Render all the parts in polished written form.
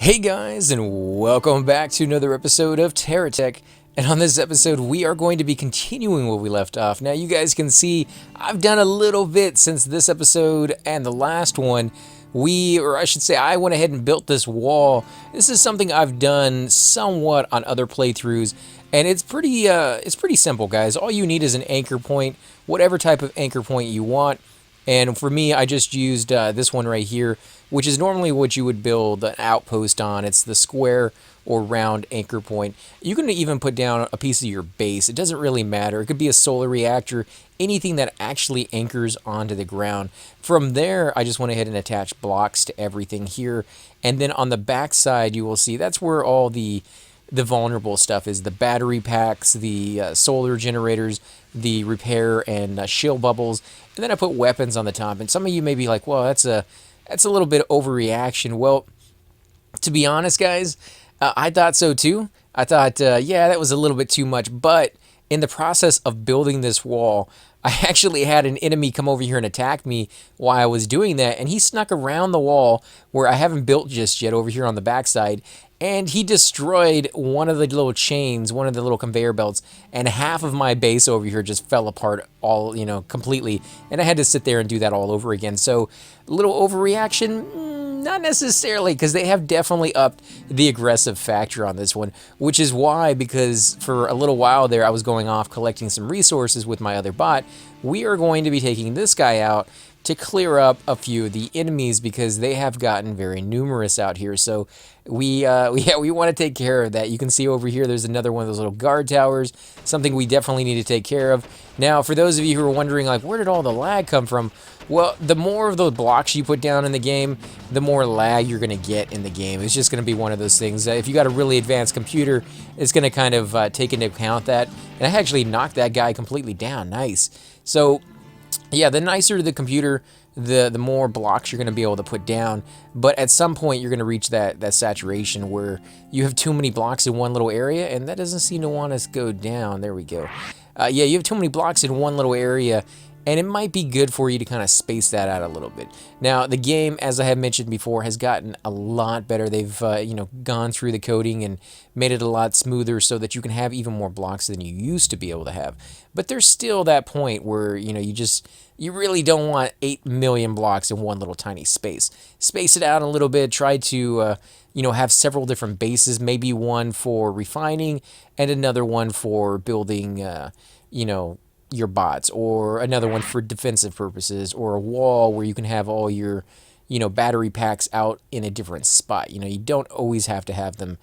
Hey guys, and welcome back to another episode of Terra Tech. And on this episode, we are going to be continuing where we left off. Now, you guys can see I've done a little bit since this episode and the last one. I went ahead and built this wall. This is something I've done somewhat on other playthroughs, and it's pretty simple, guys. All you need is an anchor point, whatever type of anchor point you want. And for me, I just used this one right here, which is normally what you would build an outpost on. It's the square or round anchor point. You can even put down a piece of your base. It doesn't really matter. It could be a solar reactor, anything that actually anchors onto the ground. From there, I just went ahead and attached blocks to everything here. And then on the back side, you will see that's where all the vulnerable stuff is: the battery packs, the solar generators, the repair and shield bubbles, and then I put weapons on the top. And some of you may be like, well, that's a little bit overreaction. Well, to be honest, guys, I thought so too. I thought, yeah, that was a little bit too much. But in the process of building this wall, I actually had an enemy come over here and attack me while I was doing that, and he snuck around the wall where I haven't built just yet over here on the backside, and he destroyed one of the little chains, one of the little conveyor belts, and half of my base over here just fell apart all, completely, and I had to sit there and do that all over again. So, a little overreaction? Not necessarily, because they have definitely upped the aggressive factor on this one, which is why, because for a little while there I was going off collecting some resources with my other bot. We are going to be taking this guy out to clear up a few of the enemies because they have gotten very numerous out here. So we want to take care of that. You can see over here there's another one of those little guard towers, something we definitely need to take care of. Now, for those of you who are wondering, like, where did all the lag come from? Well, the more of those blocks you put down in the game, the more lag you're going to get in the game. It's just going to be one of those things. If you got a really advanced computer, it's going to kind of take into account that. And I actually knocked that guy completely down. Nice. So, yeah, the nicer the computer, the more blocks you're going to be able to put down. But at some point, you're going to reach that saturation where you have too many blocks in one little area, and that doesn't seem to want us to go down. There we go. Yeah, you have too many blocks in one little area, and it might be good for you to kind of space that out a little bit. Now, the game, as I have mentioned before, has gotten a lot better. They've, gone through the coding and made it a lot smoother so that you can have even more blocks than you used to be able to have. But there's still that point where, you really don't want 8 million blocks in one little tiny space. Space it out a little bit. Try to, have several different bases, maybe one for refining and another one for building, your bots, or another one for defensive purposes, or a wall where you can have all your, battery packs out in a different spot. You don't always have to have them,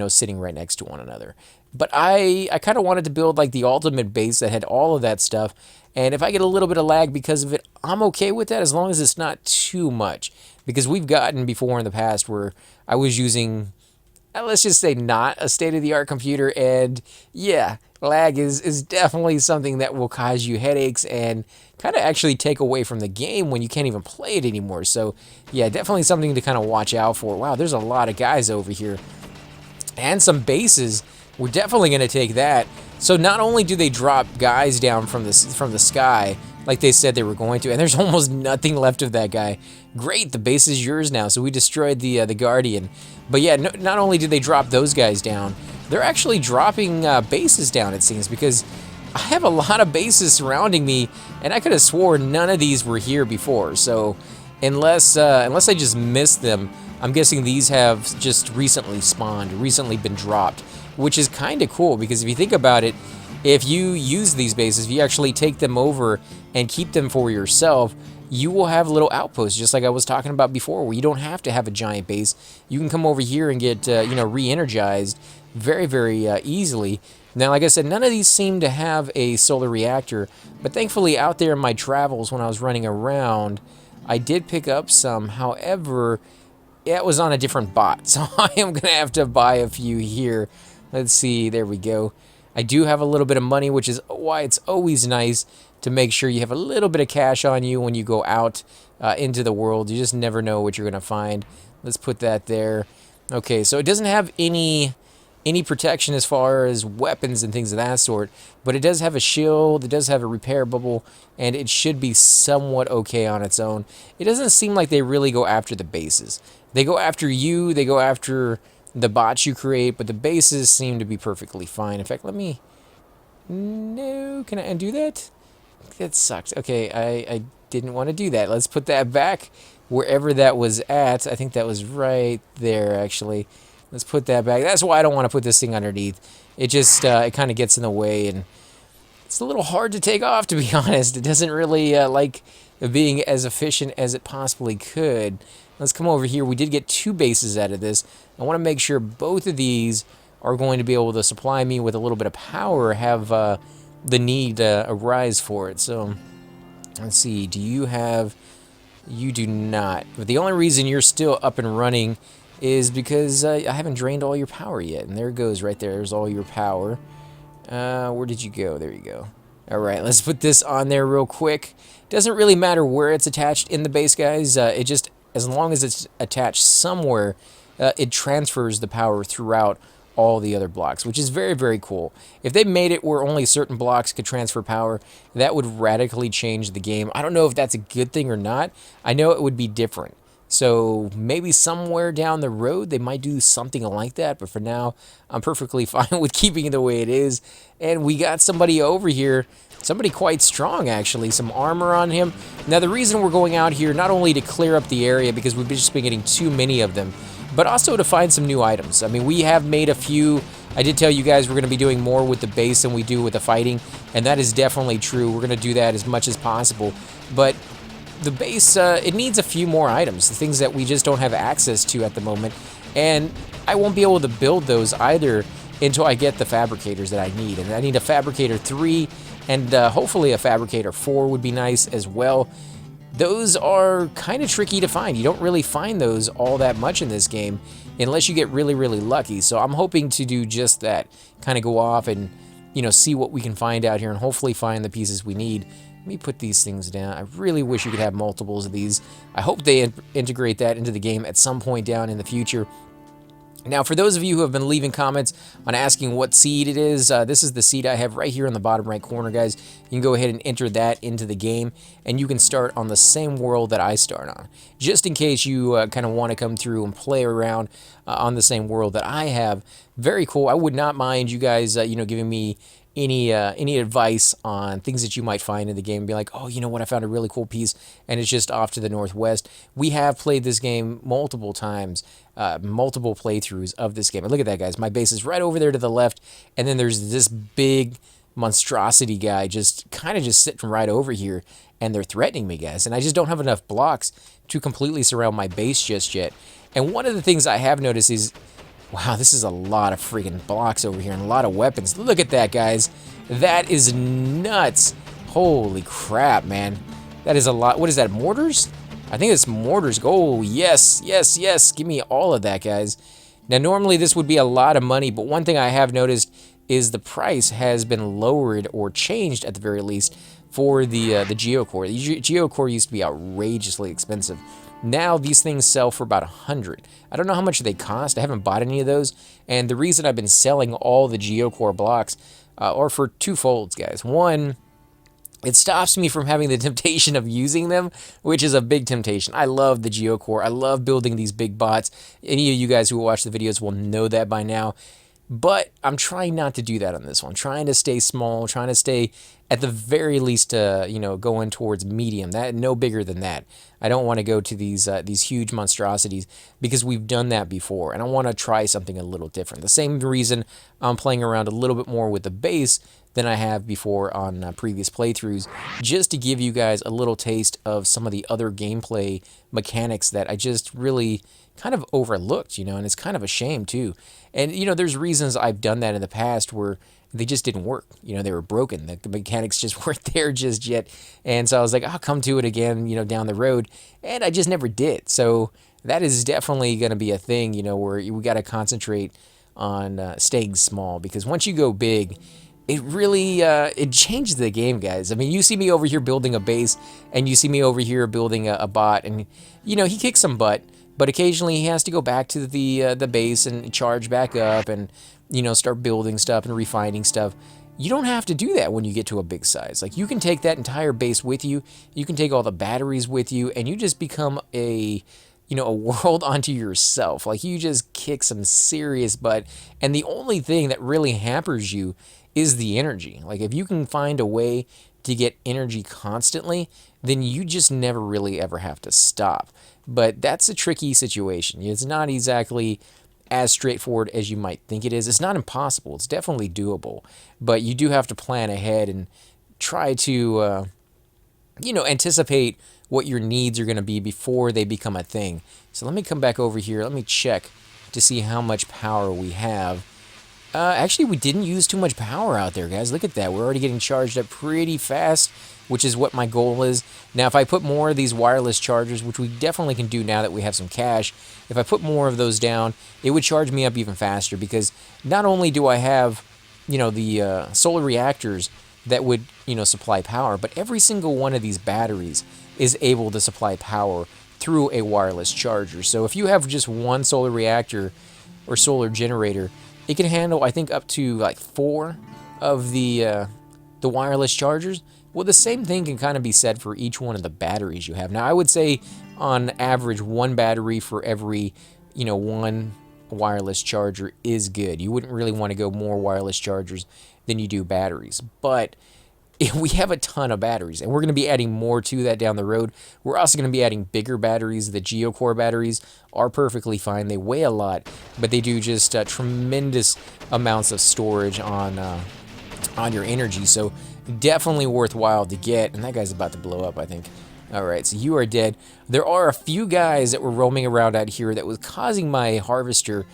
sitting right next to one another. But I kind of wanted to build like the ultimate base that had all of that stuff. And if I get a little bit of lag because of it, I'm okay with that as long as it's not too much. Because we've gotten before in the past where I was using, let's just say, not a state-of-the-art computer, and yeah, lag is definitely something that will cause you headaches and kind of actually take away from the game when you can't even play it anymore. So yeah, definitely something to kind of watch out for. Wow, there's a lot of guys over here. And some bases. We're definitely going to take that. So not only do they drop guys down from the sky, like they said they were going to, and there's almost nothing left of that guy. Great, the base is yours now. So we destroyed the Guardian. But yeah, not only did they drop those guys down, they're actually dropping bases down, it seems, because I have a lot of bases surrounding me, and I could have sworn none of these were here before. So unless I just missed them, I'm guessing these have just recently spawned, recently been dropped, which is kind of cool because if you think about it, if you use these bases, if you actually take them over and keep them for yourself, you will have little outposts, just like I was talking about before, where you don't have to have a giant base. You can come over here and get, re-energized very, very easily. Now, like I said, none of these seem to have a solar reactor, but thankfully out there in my travels when I was running around, I did pick up some. However, it was on a different bot, so I am going to have to buy a few here. Let's see, there we go. I do have a little bit of money, which is why it's always nice to make sure you have a little bit of cash on you when you go out into the world. You just never know what you're going to find. Let's put that there. Okay, so it doesn't have any any protection as far as weapons and things of that sort, but it does have a shield, it does have a repair bubble, and it should be somewhat okay on its own. It doesn't seem like they really go after the bases. They go after you, they go after the bots you create, but the bases seem to be perfectly fine. In fact, let me... No, can I undo that? That sucks. Okay, I didn't want to do that. Let's put that back wherever that was at. I think that was right there, actually. Let's put that back. That's why I don't want to put this thing underneath. It just, it kind of gets in the way, and it's a little hard to take off, to be honest. It doesn't really like being as efficient as it possibly could. Let's come over here. We did get 2 bases out of this. I want to make sure both of these are going to be able to supply me with a little bit of power, have the need arise for it. So, let's see. Do you have... You do not. But the only reason you're still up and running is because I haven't drained all your power yet. And there it goes right there. There's all your power. Where did you go? There you go. Alright, let's put this on there real quick. Doesn't really matter where it's attached in the base, guys. It just, as long as it's attached somewhere, it transfers the power throughout all the other blocks, which is very, very cool. If they made it where only certain blocks could transfer power, that would radically change the game. I don't know if that's a good thing or not. I know it would be different. So maybe somewhere down the road they might do something like that, but for now I'm perfectly fine with keeping it the way it is. And we got somebody over here, somebody quite strong actually, some armor on him. Now the reason we're going out here, not only to clear up the area because we've just been getting too many of them, but also to find some new items. I mean, we have made a few. I did tell you guys we're going to be doing more with the base than we do with the fighting, and that is definitely true. We're going to do that as much as possible. But the base, it needs a few more items, the things that we just don't have access to at the moment. And I won't be able to build those either until I get the fabricators that I need. And I need a fabricator 3, and hopefully a fabricator 4 would be nice as well. Those are kind of tricky to find. You don't really find those all that much in this game unless you get really, really lucky. So I'm hoping to do just that. Kind of go off and, you know, see what we can find out here and hopefully find the pieces we need. Let me put these things down. I really wish you could have multiples of these. I hope they integrate that into the game at some point down in the future. Now, for those of you who have been leaving comments on asking what seed it is, this is the seed I have right here in the bottom right corner, guys. You can go ahead and enter that into the game, and you can start on the same world that I start on. Just in case you kind of want to come through and play around on the same world that I have. Very cool. I would not mind you guys, you know, giving me any advice on things that you might find in the game and be like, oh, you know what, I found a really cool piece and it's just off to the northwest. We have played this game multiple times, multiple playthroughs of this game. And look at that, guys. My base is right over there to the left, and then there's this big monstrosity guy just kind of just sitting right over here, and they're threatening me, guys. And I just don't have enough blocks to completely surround my base just yet. And one of the things I have noticed is, wow, this is a lot of freaking blocks over here and a lot of weapons. Look at that, guys. That is nuts. Holy crap, man. That is a lot. What is that, mortars? I think it's mortars. Oh, yes, yes, yes. Give me all of that, guys. Now, normally this would be a lot of money, but one thing I have noticed is the price has been lowered or changed at the very least for the Geocore. The Geocore used to be outrageously expensive. Now these things sell for about 100. I don't know how much they cost. I haven't bought any of those. And the reason I've been selling all the Geocore blocks are for two folds, guys. One, it stops me from having the temptation of using them, which is a big temptation. I love the Geocore. I love building these big bots. Any of you guys who watch the videos will know that by now. But I'm trying not to do that on this one. Trying to stay small, trying to stay at the very least, you know, going towards medium. That no bigger than that. I don't want to go to these huge monstrosities because we've done that before, and I want to try something a little different. The same reason I'm playing around a little bit more with the base than I have before on previous playthroughs, just to give you guys a little taste of some of the other gameplay mechanics that I just really kind of overlooked, you know, and it's kind of a shame too. And, you know, there's reasons I've done that in the past where they just didn't work. You know, they were broken. The mechanics just weren't there just yet. And so I was like, I'll come to it again, you know, down the road. And I just never did. So that is definitely going to be a thing, you know, where we got to concentrate on staying small. Because once you go big, it really, it changed the game, guys. I mean, you see me over here building a base, and you see me over here building a bot, and, you know, he kicks some butt. But occasionally he has to go back to the base and charge back up and, start building stuff and refining stuff. You don't have to do that when you get to a big size. Like, you can take that entire base with you. You can take all the batteries with you, and you just become a world unto yourself. Like, you just kick some serious butt. And the only thing that really hampers you is the energy. Like, if you can find a way to get energy constantly, then you just never really ever have to stop. But that's a tricky situation. It's not exactly as straightforward as you might think it is. It's not impossible. It's definitely doable. But you do have to plan ahead and try to, anticipate what your needs are going to be before they become a thing. So let me come back over here. Let me check to see how much power we have. Actually, we didn't use too much power out there, guys. Look at that. We're already getting charged up pretty fast, which is what my goal is. Now, if I put more of these wireless chargers, which we definitely can do now that we have some cash, if I put more of those down, it would charge me up even faster, because not only do I have, the solar reactors that would, supply power, but every single one of these batteries is able to supply power through a wireless charger. So if you have just one solar reactor or solar generator, it can handle, I think, up to like 4 of the wireless chargers. Well, the same thing can kind of be said for each one of the batteries you have. Now, I would say on average, one battery for every, one wireless charger is good. You wouldn't really want to go more wireless chargers than you do batteries. But we have a ton of batteries, and we're going to be adding more to that down the road. We're also going to be adding bigger batteries. The GeoCore batteries are perfectly fine. They weigh a lot, but they do just tremendous amounts of storage on your energy. So definitely worthwhile to get. And that guy's about to blow up, I think. All right, so you are dead. There are a few guys that were roaming around out here that was causing my harvester,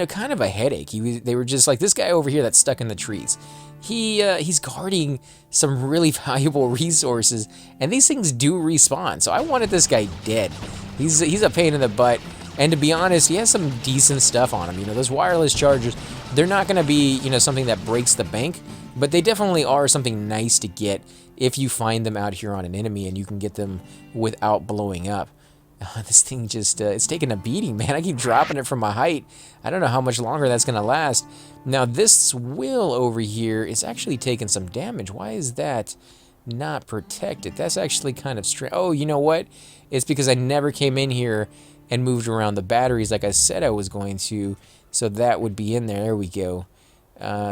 kind of a headache. They were just like, this guy over here that's stuck in the trees. He's guarding some really valuable resources, and these things do respawn. So I wanted this guy dead. He's a pain in the butt, and to be honest, he has some decent stuff on him. Those wireless chargers, they're not going to be something that breaks the bank, but they definitely are something nice to get if you find them out here on an enemy and you can get them without blowing up. This thing just, it's taking a beating, man. I keep dropping it from my height. I don't know how much longer that's going to last. Now, this wheel over here is actually taking some damage. Why is that not protected? That's actually kind of strange. Oh, you know what? It's because I never came in here and moved around the batteries like I said I was going to. So that would be in there. There we go.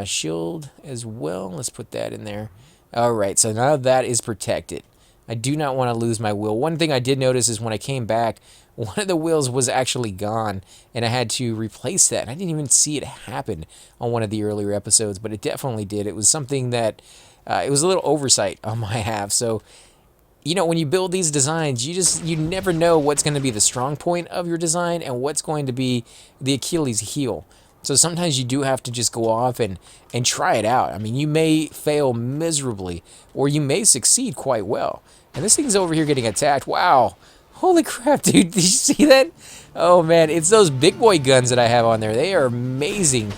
Shield as well. Let's put that in there. All right, so now that is protected. I do not want to lose my wheel. One thing I did notice is when I came back, one of the wheels was actually gone, and I had to replace that. I didn't even see it happen on one of the earlier episodes, but it definitely did. It was something that, it was a little oversight on my half. So, when you build these designs, you never know what's going to be the strong point of your design and what's going to be the Achilles heel. So sometimes you do have to just go off and try it out. I mean, you may fail miserably, or you may succeed quite well. And this thing's over here getting attacked. Wow. Holy crap, dude. Did you see that? Oh, man. It's those big boy guns that I have on there. They are amazing.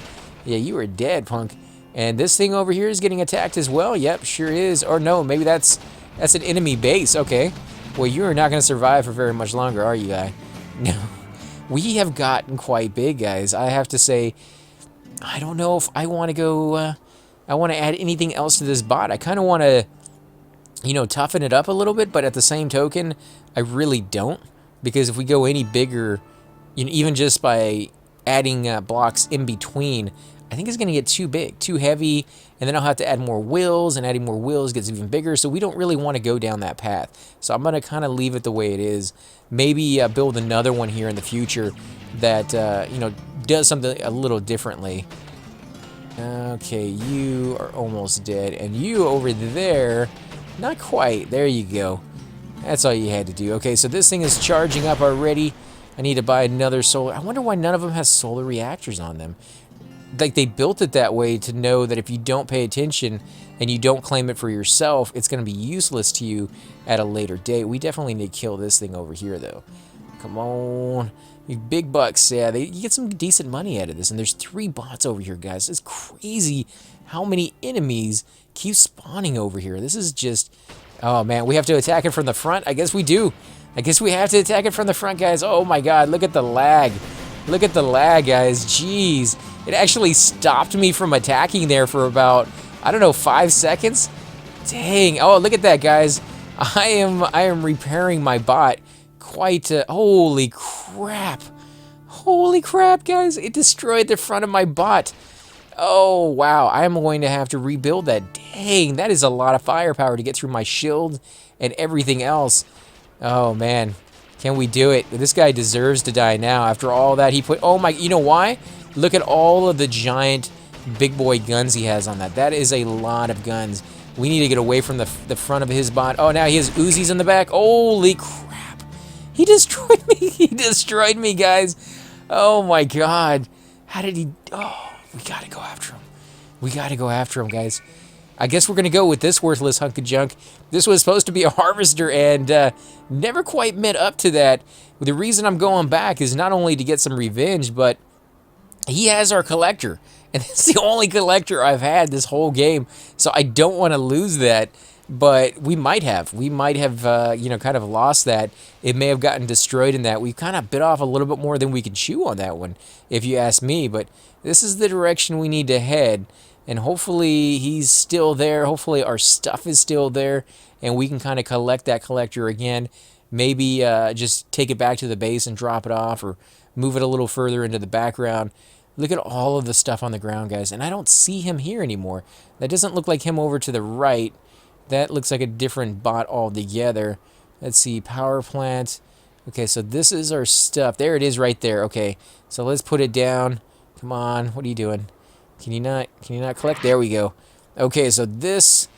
Yeah, you are dead, punk. And this thing over here is getting attacked as well. Yep, sure is. Or no, maybe that's an enemy base. Okay. Well, you are not going to survive for very much longer, are you, guy? No. We have gotten quite big, guys. I have to say, I don't know if I want to go, I want to add anything else to this bot. I kind of want to, toughen it up a little bit, but at the same token, I really don't. Because if we go any bigger, even just by adding blocks in between, I think it's going to get too big, too heavy, and then I'll have to add more wheels, and adding more wheels gets even bigger, so we don't really want to go down that path. So I'm going to kind of leave it the way it is. Maybe build another one here in the future that, does something a little differently. Okay, you are almost dead, and you over there, not quite. There you go. That's all you had to do. Okay, so this thing is charging up already. I need to buy another solar. I wonder why none of them has solar reactors on them. Like, they built it that way to know that if you don't pay attention and you don't claim it for yourself, it's going to be useless to you at a later date. We definitely need to kill this thing over here, though. Come on. You big bucks. Yeah, you get some decent money out of this. And there's 3 bots over here, guys. It's crazy how many enemies keep spawning over here. This is just... Oh, man. We have to attack it from the front? I guess we do. I guess we have to attack it from the front, guys. Oh my god, look at the lag. Look at the lag, guys. Jeez. It actually stopped me from attacking there for about, I don't know, 5 seconds? Dang. Oh, look at that, guys. I am repairing my bot quite, holy crap. Holy crap, guys. It destroyed the front of my bot. Oh, wow. I am going to have to rebuild that. Dang, that is a lot of firepower to get through my shield and everything else. Oh, man. Can we do it? This guy deserves to die now after all that he put. Oh, my. You know why? Look at all of the giant big boy guns he has on that. That is a lot of guns. We need to get away from the front of his bot. Oh, now he has Uzis in the back. Holy crap. He destroyed me. He destroyed me, guys. Oh, my God. How did he... Oh, we got to go after him. We got to go after him, guys. I guess we're going to go with this worthless hunk of junk. This was supposed to be a harvester and never quite met up to that. The reason I'm going back is not only to get some revenge, but he has our collector. And it's the only collector I've had this whole game. So I don't want to lose that. But we might have. We might have, you know, kind of lost that. It may have gotten destroyed in that. We kind of bit off a little bit more than we could chew on that one, if you ask me. But this is the direction we need to head. And hopefully he's still there. Hopefully our stuff is still there. And we can kind of collect that collector again. Maybe just take it back to the base and drop it off. Or move it a little further into the background. Look at all of the stuff on the ground, guys. And I don't see him here anymore. That doesn't look like him over to the right. That looks like a different bot altogether. Let's see, power plant. Okay, so this is our stuff. There it is right there. Okay, so let's put it down. Come on, what are you doing? Can you not collect? There we go. Okay, so this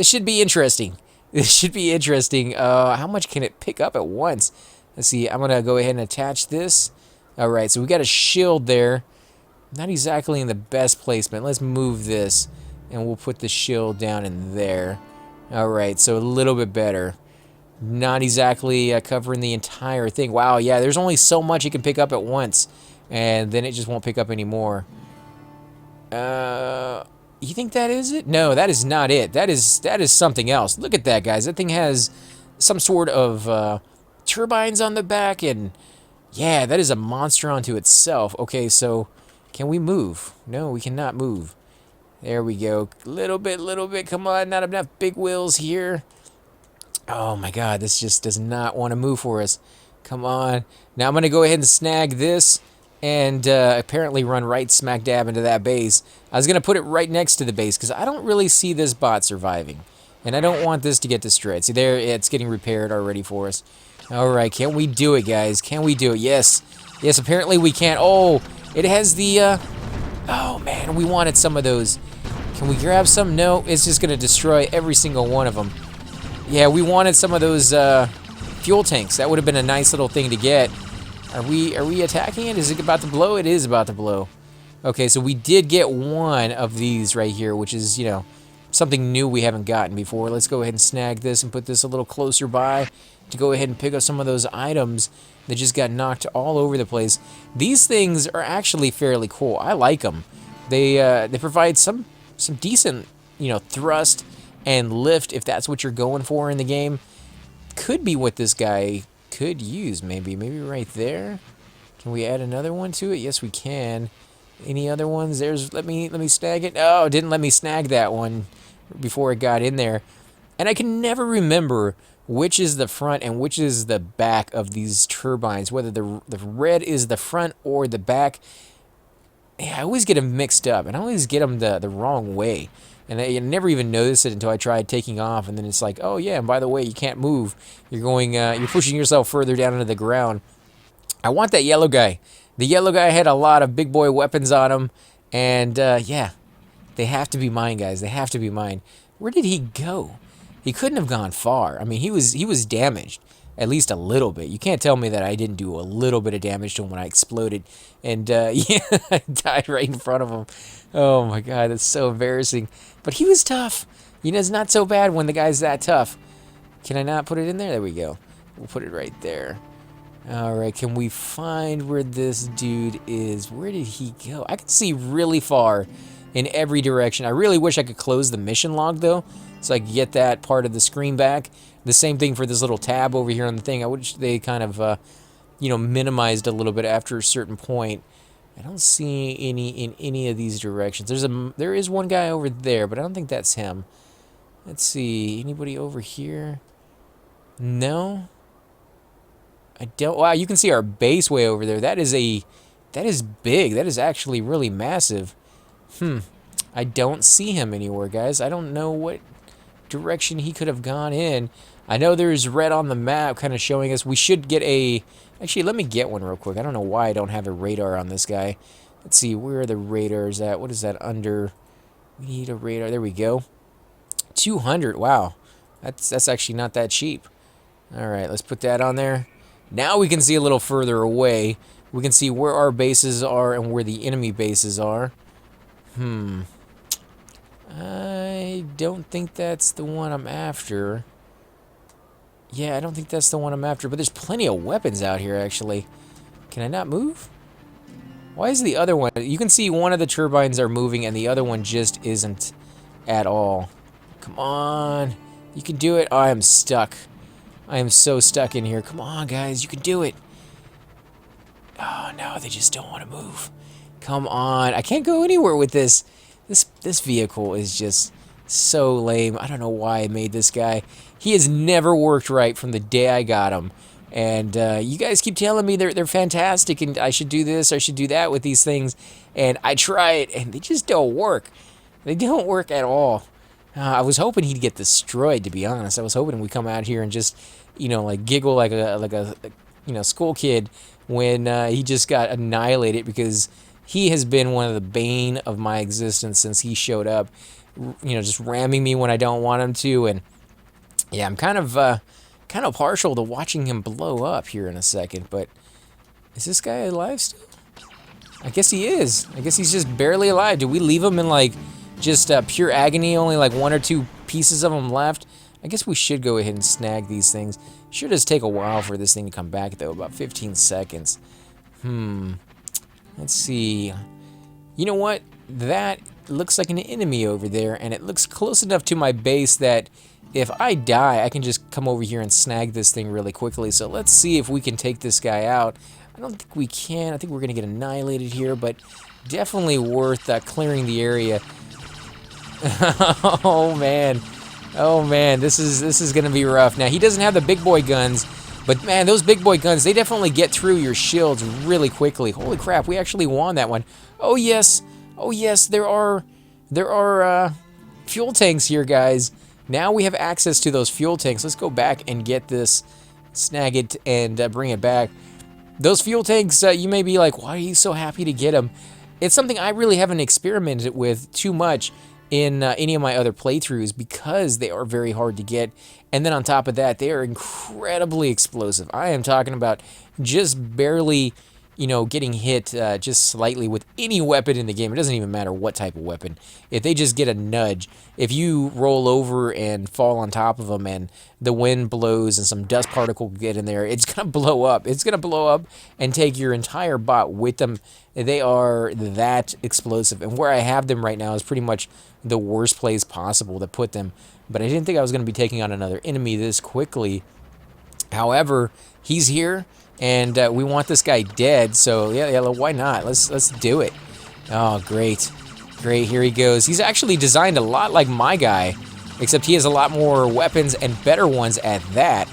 should be interesting. This should be interesting. How much can it pick up at once? Let's see, I'm gonna go ahead and attach this. All right, so we got a shield there. Not exactly in the best placement. Let's move this, and we'll put the shield down in there. Alright, so a little bit better. Not exactly covering the entire thing. Wow, yeah, there's only so much it can pick up at once. And then it just won't pick up anymore. You think that is it? No, that is not it. That is something else. Look at that, guys. That thing has some sort of turbines on the back. And yeah, that is a monster unto itself. Okay, so can we move? No, we cannot move. There we go. Little bit. Come on, not enough big wheels here. Oh my god, this just does not want to move for us. Come on. Now I'm going to go ahead and snag this and apparently run right smack dab into that base. I was going to put it right next to the base because I don't really see this bot surviving. And I don't want this to get destroyed. See, there, it's getting repaired already for us. Alright, can we do it, guys? Can we do it? Yes. Yes, apparently we can. Oh, it has the... Oh, man, we wanted some of those. Can we grab some? No, it's just going to destroy every single one of them. Yeah, we wanted some of those fuel tanks. That would have been a nice little thing to get. Are we attacking it? Is it about to blow? It is about to blow. Okay, so we did get one of these right here, which is, you know, something new we haven't gotten before. Let's go ahead and snag this and put this a little closer by to go ahead and pick up some of those items that just got knocked all over the place. These things are actually fairly cool. I like them. They provide some decent, you know, thrust and lift if that's what you're going for in the game. Could be what this guy could use, maybe right there. Can we add another one to it? Yes, we can. Any other ones? There's, let me snag it. Oh, it didn't let me snag that one before it got in there. And I can never remember which is the front and which is the back of these turbines, whether the red is the front or the back. Yeah, I always get them mixed up, and I always get them the wrong way. And I never even noticed it until I tried taking off, and then it's like, oh yeah, and by the way, you can't move. You're going, you're pushing yourself further down into the ground. I want that yellow guy. The yellow guy had a lot of big boy weapons on him, and yeah, they have to be mine, guys. They have to be mine. Where did he go? He couldn't have gone far. I mean, he was damaged. At least a little bit. You can't tell me that I didn't do a little bit of damage to him when I exploded. And, yeah, I died right in front of him. Oh, my God, that's so embarrassing. But he was tough. You know, it's not so bad when the guy's that tough. Can I not put it in there? There we go. We'll put it right there. All right, can we find where this dude is? Where did he go? I can see really far in every direction. I really wish I could close the mission log, though, so I could get that part of the screen back. The same thing for this little tab over here on the thing. I wish they kind of, you know, minimized a little bit after a certain point. I don't see any in any of these directions. There is one guy over there, but I don't think that's him. Let's see. Anybody over here? No. I don't. Wow, you can see our base way over there. That is big. That is actually really massive. I don't see him anywhere, guys. I don't know what direction he could have gone in. I know there's red on the map kind of showing us we should get a... Actually, let me get one real quick. I don't know why I don't have a radar on this guy. Let's see, where are the radars at? What is that under? We need a radar. There we go. 200. Wow. That's actually not that cheap. All right, let's put that on there. Now we can see a little further away. We can see where our bases are and where the enemy bases are. I don't think that's the one I'm after. Yeah, I don't think that's the one I'm after, but there's plenty of weapons out here, actually. Can I not move? Why is the other one... You can see one of the turbines are moving and the other one just isn't at all. Come on. You can do it. Oh, I am stuck. I am so stuck in here. Come on, guys. You can do it. Oh, no. They just don't want to move. Come on. I can't go anywhere with this. This vehicle is just so lame. I don't know why I made this guy. He has never worked right from the day I got him. And you guys keep telling me they're fantastic and I should do this, I should do that with these things. And I try it and they just don't work. They don't work at all. I was hoping he'd get destroyed, to be honest. I was hoping we'd come out here and just, you know, like giggle like a you know, school kid when he just got annihilated, because he has been one of the bane of my existence since he showed up. You know, just ramming me when I don't want him to. And yeah, I'm kind of partial to watching him blow up here in a second. But is this guy alive still? I guess he is. I guess he's just barely alive. Did we leave him in like just pure agony? Only like one or two pieces of him left. I guess we should go ahead and snag these things. Sure does take a while for this thing to come back though, about 15 seconds. Let's see. You know what? That looks like an enemy over there, and it looks close enough to my base that if I die, I can just come over here and snag this thing really quickly. So let's see if we can take this guy out. I don't think we can. I think we're going to get annihilated here, but definitely worth clearing the area. Oh, man. Oh, man. This is going to be rough. Now, he doesn't have the big boy guns, but, man, those big boy guns, they definitely get through your shields really quickly. Holy crap, we actually won that one. Oh, yes. Oh, yes, there are fuel tanks here, guys. Now we have access to those fuel tanks. Let's go back and get this, snag it, and bring it back. Those fuel tanks, you may be like, why are you so happy to get them? It's something I really haven't experimented with too much in any of my other playthroughs, because they are very hard to get. And then on top of that, they are incredibly explosive. I am talking about just barely, you know, getting hit just slightly with any weapon in the game. It doesn't even matter what type of weapon. If they just get a nudge, if you roll over and fall on top of them and the wind blows and some dust particle get in there, it's going to blow up. It's going to blow up and take your entire bot with them. They are that explosive. And where I have them right now is pretty much the worst place possible to put them. But I didn't think I was going to be taking on another enemy this quickly. However, he's here. And we want this guy dead, so yeah, why not? Let's do it. Oh, great. Great, here he goes. He's actually designed a lot like my guy, except he has a lot more weapons and better ones at that.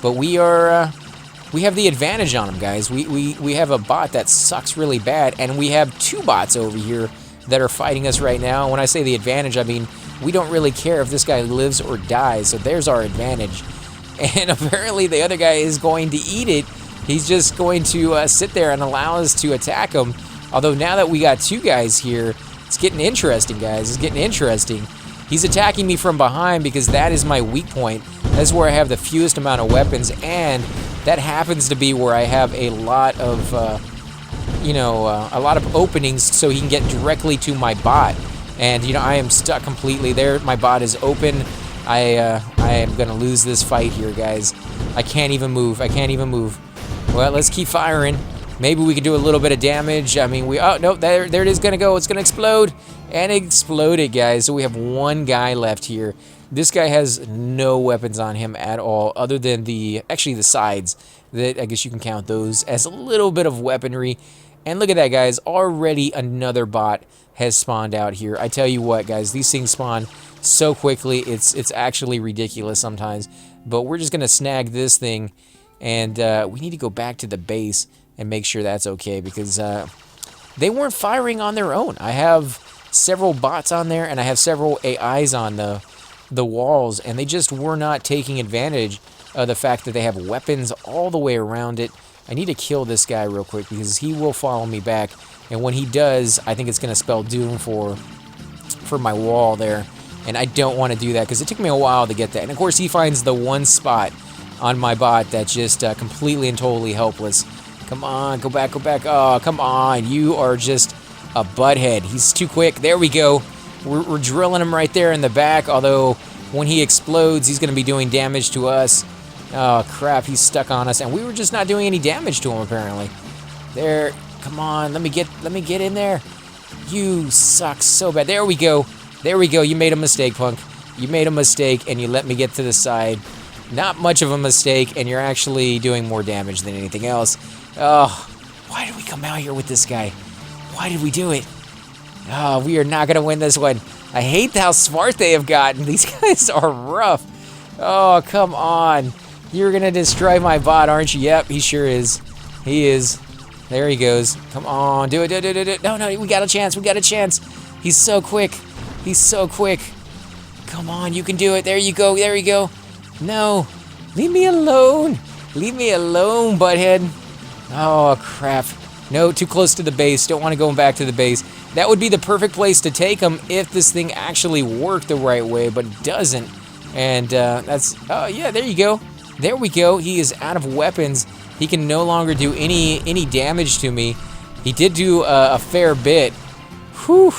But we have the advantage on him, guys. We have a bot that sucks really bad, and we have two bots over here that are fighting us right now. When I say the advantage, I mean we don't really care if this guy lives or dies, so there's our advantage. And apparently the other guy is going to eat it. He's just going to sit there and allow us to attack him. Although now that we got two guys here, it's getting interesting, guys. It's getting interesting. He's attacking me from behind because that is my weak point. That's where I have the fewest amount of weapons, and that happens to be where I have a lot of, a lot of openings so he can get directly to my bot. And, you know, I am stuck completely there. My bot is open. I am going to lose this fight here, guys. I can't even move. I can't even move. Well, let's keep firing. Maybe we can do a little bit of damage. I mean, oh, no, there it is going to go. It's going to explode. And it exploded, guys. So we have one guy left here. This guy has no weapons on him at all, other than actually the sides. That I guess you can count those as a little bit of weaponry. And look at that, guys. Already another bot has spawned out here. I tell you what, guys, these things spawn so quickly. It's actually ridiculous sometimes. But we're just gonna snag this thing, and we need to go back to the base and make sure that's okay, because they weren't firing on their own. I have several bots on there, and I have several AIs on the walls, and they just were not taking advantage of the fact that they have weapons all the way around it. I need to kill this guy real quick, because he will follow me back, and when he does, I think it's going to spell doom for my wall there, and I don't want to do that, because it took me a while to get that. And of course, he finds the one spot on my bot that's just completely and totally helpless. Come on, go back, go back. Oh, come on, you are just a butthead. He's too quick. There we go. We're drilling him right there in the back, although when he explodes, he's going to be doing damage to us. Oh, crap, he's stuck on us, and we were just not doing any damage to him, apparently. There, come on, let me get in there. You suck so bad. There we go. There we go. You made a mistake, punk. You made a mistake, and you let me get to the side. Not much of a mistake, and you're actually doing more damage than anything else. Oh, why did we come out here with this guy? Why did we do it? Oh, we are not going to win this one. I hate how smart they have gotten. These guys are rough. Oh, come on. You're going to destroy my bot, aren't you? Yep, he sure is. He is. There he goes. Come on. Do it, do it, do it, do it. No, no, we got a chance. We got a chance. He's so quick. He's so quick. Come on, you can do it. There you go. There you go. No. Leave me alone. Leave me alone, butthead. Oh, crap. No, too close to the base. Don't want to go back to the base. That would be the perfect place to take him if this thing actually worked the right way, but it doesn't. And that's... Oh, yeah, there you go. There we go. He is out of weapons. He can no longer do any damage to me. He did do a fair bit. Whew.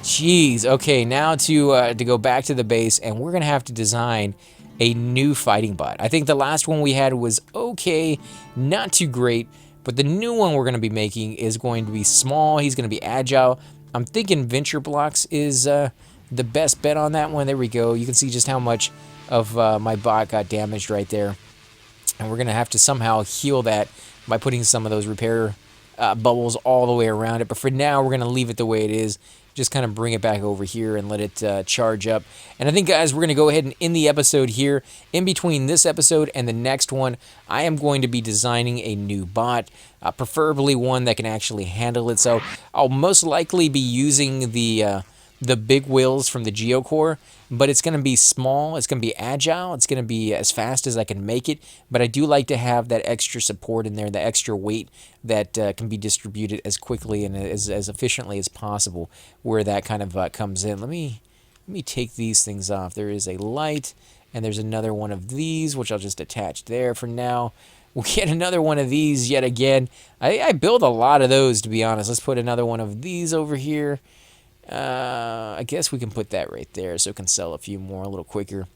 Jeez. Okay, now to go back to the base, and we're going to have to design a new fighting bot. I think the last one we had was okay, not too great, but the new one we're going to be making is going to be small. He's going to be agile. I'm thinking Venture Blocks is the best bet on that one. There we go. You can see just how much of my bot got damaged right there. And we're going to have to somehow heal that by putting some of those repair bubbles all the way around it. But for now, we're going to leave it the way it is. Just kind of bring it back over here and let it charge up. And I think, guys, we're going to go ahead and end the episode here. In between this episode and the next one, I am going to be designing a new bot, preferably one that can actually handle it. So I'll most likely be using the big wheels from the Geocore, but it's going to be small, it's going to be agile, it's going to be as fast as I can make it, but I do like to have that extra support in there, the extra weight that can be distributed as quickly and as efficiently as possible, where that kind of comes in. Let me take these things off. There is a light, and there's another one of these, which I'll just attach there for now. We'll get another one of these yet again. I build a lot of those, to be honest. Let's put another one of these over here. I guess we can put that right there so it can sell a few more a little quicker.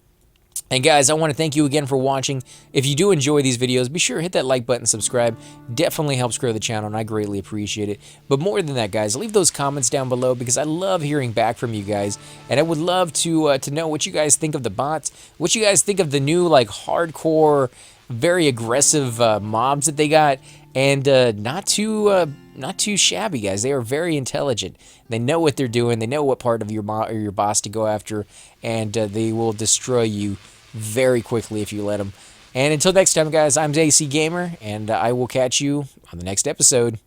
And guys, I want to thank you again for watching. If you do enjoy these videos, be sure to hit that like button, subscribe. Definitely helps grow the channel, and I greatly appreciate it. But more than that, guys, leave those comments down below, because I love hearing back from you guys, and I would love to know what you guys think of the bots, what you guys think of the new, like, hardcore, very aggressive mobs that they got, and not too shabby, guys. They are very intelligent. They know what they're doing. They know what part of your boss to go after, and they will destroy you very quickly if you let them. And until next time, guys, I'm AC Gamer, and I will catch you on the next episode.